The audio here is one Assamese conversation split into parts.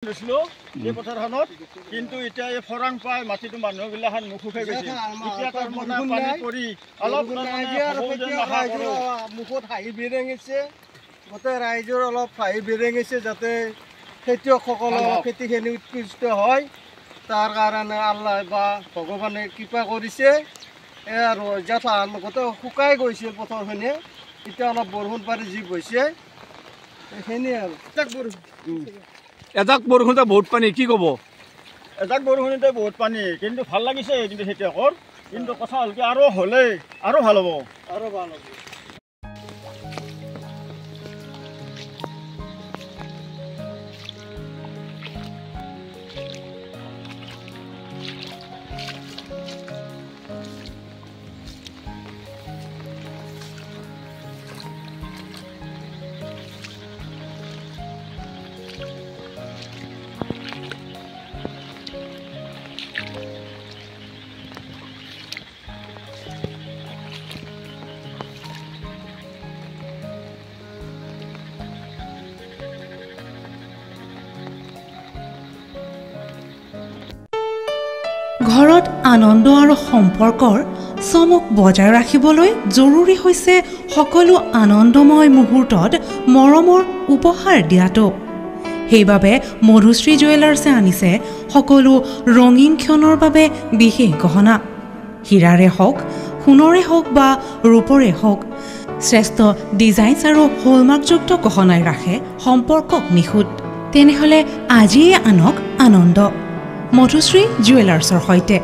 লৈছিলোঁ এই পথাৰখনত কিন্তু এতিয়া এই ফৰাং পাই মাটিটো মানুহবিলাখন মুখুখে গৈছে এতিয়া তাৰমানে পানী পৰি অলপ মুখত হাঁহি বিৰেঙিছে গোটেই ৰাইজৰ অলপ হাঁহি বিৰেঙিছে যাতে খেতিয়কসকলৰ খেতিখিনি উৎকৃষ্ট হয় তাৰ কাৰণে আল্লাহ বা ভগৱানে কৃপা কৰিছে আৰু যথা গোটেই শুকাই গৈছিল পথাৰখিনি এতিয়া অলপ বৰষুণ পাৰি যি গৈছে সেইখিনি আৰু এজাক বৰষুণতে বহুত পানী কি ক'ব এজাক বৰষুণতে বহুত পানী কিন্তু ভাল লাগিছে কিন্তু খেতিয়কৰ কিন্তু কথা হ'ল কি আৰু হ'লে আৰু ভাল হ'ব ঘৰত আনন্দ আৰু সম্পৰ্কৰ চমক বজাই ৰাখিবলৈ জৰুৰী হৈছে সকলো আনন্দময় মুহূৰ্তত মৰমৰ উপহাৰ দিয়াটো সেইবাবে মধুশ্ৰী জুৱেলাৰ্ছে আনিছে সকলো ৰঙীন ক্ষণৰ বাবে বিশেষ গহনা হীৰাৰে হওক সোণৰে হওক বা ৰূপৰে হওক শ্ৰেষ্ঠ ডিজাইনছ আৰু হলমাৰ্কযুক্ত গহনাই ৰাখে সম্পৰ্কক নিখুঁত তেনেহ'লে আজিয়ে আনক আনন্দ মধুশ্ৰী জুৱেলাৰ্ছৰ সৈতে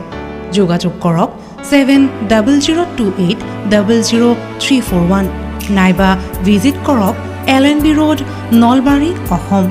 যোগাযোগ কৰক 7002800341 নাইবা ভিজিট কৰক LNB ৰোড নলবাৰী অসম